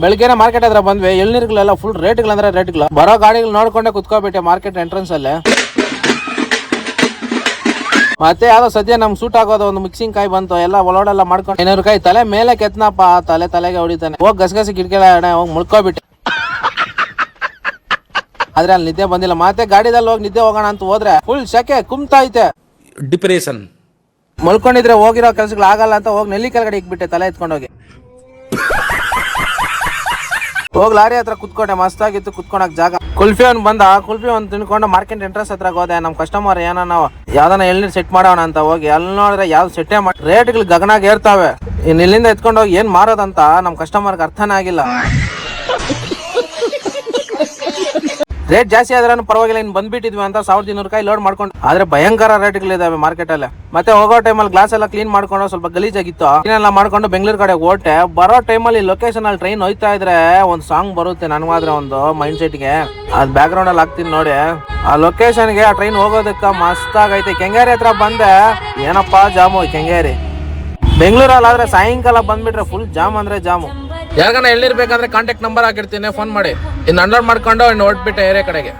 ಬೆಳಗ್ಗೆನೆ ಮಾರ್ಕೆಟ್ ಹತ್ರ ಬಂದ್ವಿ. ಎಳ್ನೀರ್ಗಳೆಲ್ಲ ಫುಲ್ ರೇಟ್ಗಳಂದ್ರೆ ರೇಟ್ಗಳು. ಬರೋ ಗಾಡಿಗಳು ನೋಡ್ಕೊಂಡೆ ಕುತ್ಕೋಬಿಟ್ಟೆ ಮಾರ್ಕೆಟ್ ಎಂಟ್ರೆನ್ಸ್ ಅಲ್ಲಿ. ಮತ್ತೆ ಯಾವ್ದೋ ಸದ್ಯ ನಮ್ಗೆ ಸೂಟ್ ಆಗೋದು ಒಂದು ಮಿಕ್ಸಿಂಗ್ ಕಾಯಿ ಬಂತು. ಎಲ್ಲ ಒಳೋಡೆಲ್ಲ ಮಾಡ್ಕೊಂಡು 500 ರೂಪಾಯಿ ತಲೆ ಮೇಲೆ ಕೆತ್ನಪ್ಪ, ತಲೆಗೆ ಹೊಡಿತಾನೆ. ಹೋಗಿ ಗಸಗಸಿ ಕಿಟಕಿಲ್ಲ ಹೋಗಿ ಮುಳ್ಕೋಬಿಟ್ಟೆ. ಆದ್ರೆ ಅಲ್ಲಿ ನಿದ್ದೆ ಬಂದಿಲ್ಲ. ಮತ್ತೆ ಗಾಡಿದಲ್ಲಿ ಹೋಗಿ ನಿದ್ದೆ ಹೋಗೋಣ ಅಂತ ಹೋದ್ರೆ ಫುಲ್ ಶೆಕೆ ಕುಮ್ತಾ ಐತೆ. ಡಿಪ್ರೆಷನ್ ಮಲ್ಕೊಂಡಿದ್ರೆ ಹೋಗಿರೋ ಕೆಲ್ಸಗಳು ಆಗಲ್ಲ ಅಂತ ಹೋಗಿ ನೆಲ್ಲಿ ಕೆಳಗಡೆ ಇಕ್ಬಿಟ್ಟೆ ತಲೆ ಎತ್ಕೊಂಡೋಗಿ. ಹೋಗಿ ಲಾರಿ ಹತ್ರ ಕುತ್ಕೊಂಡೆ. ಮಸ್ತಾಗಿತ್ತು ಕುತ್ಕೊಳಕ್ ಜಾಗ. ಕುಲ್ಫಿ ಅವ್ನು ಬಂದ. ಕುಲ್ಫಿ ಒಂದು ತಿನ್ಕೊಂಡು ಮಾರ್ಕೆಟ್ ಎಂಟ್ರೆನ್ಸ್ ಹತ್ರ ಹೋದೆ. ನಮ್ ಕಸ್ಟಮರ್ ಏನೋ ನಾವು ಯಾವ್ದಾನ ಎಳ್ನೀರ್ ಸೆಟ್ ಮಾಡೋಣ ಅಂತ ಹೋಗಿ ಅಲ್ಲಿ ನೋಡಿದ್ರೆ ಯಾವ್ದು ಸೆಟ್ಟೇ ಮಾಡಿ ರೇಟ್ಗಳು ಗಗನಾಗ ಏರ್ತಾವೆ. ಇನ್ನು ಇಲ್ಲಿಂದ ಎತ್ಕೊಂಡು ಹೋಗಿ ಏನ್ ಮಾರೋದಂತ ನಮ್ ಕಸ್ಟಮರ್ಗೆ ಅರ್ಥನೇ ಆಗಿಲ್ಲ. ರೇಟ್ ಜಾಸ್ತಿ ಆದ್ರೂ ಪರವಾಗಿಲ್ಲ, ಇನ್ನು ಬಂದ್ಬಿಟ್ಟಿದ್ವಿ ಅಂತ 1200 ರೂಪಾಯಿ ಲೋಡ್ ಮಾಡ್ಕೊಂಡು. ಆದ್ರೆ ಭಯಂಕರ ರೇಟ್ಗಳಿದಾವೆ ಮಾರ್ಕೆಟ್ ಅಲ್ಲಿ. ಮತ್ತೆ ಹೋಗೋ ಟೈಮಲ್ಲಿ ಗ್ಲಾಸ್ ಎಲ್ಲ ಕ್ಲೀನ್ ಮಾಡ್ಕೊಂಡು ಸ್ವಲ್ಪ ಗಲೀಜಾಗಿತ್ತು. ಕ್ಲೀನೆಲ್ಲ ಮಾಡ್ಕೊಂಡು ಬೆಂಗಳೂರು ಕಡೆ ಓಟೆ. ಬರೋ ಟೈಮಲ್ಲಿ ಲೊಕೇಶನ್ ಅಲ್ಲಿ ಟ್ರೈನ್ ಹೋಯ್ತಾ ಇದ್ರೆ ಒಂದು ಸಾಂಗ್ ಬರುತ್ತೆ ನನಗಾದ್ರೆ ಒಂದು ಮೈಂಡ್ ಸೆಟ್ಗೆ. ಅದ್ ಬ್ಯಾಕ್ ಗ್ರೌಂಡ್ ಅಲ್ಲಿ ಹಾಕ್ತೀನಿ ನೋಡಿ. ಆ ಲೊಕೇಶನ್ಗೆ ಆ ಟ್ರೈನ್ ಹೋಗೋದಕ್ಕ ಮಸ್ತ್ ಆಗೈತೆ. ಕೆಂಗೇರಿ ಹತ್ರ ಬಂದೆ, ಏನಪ್ಪಾ ಜಾಮು ಕೆಂಗೇರಿ. ಬೆಂಗಳೂರಲ್ಲಿ ಆದ್ರೆ ಸಾಯಂಕಾಲ ಬಂದ್ಬಿಟ್ರೆ ಫುಲ್ ಜಾಮ್ ಅಂದ್ರೆ ಜಾಮು. ಯಾರಿಗಾನ ಎಳ್ನೀರ್ ಬೇಕಂದ್ರೆ ಕಾಂಟ್ಯಾಕ್ಟ್ ನಂಬರ್ ಹಾಕಿರ್ತೀನಿ, ಫೋನ್ ಮಾಡಿ. ಇನ್ನು ಅನ್ಲೋಡ್ ಮಾಡ್ಕೊಂಡು ಇನ್ನು ಹೊರಟ್ಬಿಟ್ಟೆ ಏರಿಯಾ ಕಡೆಗೆ.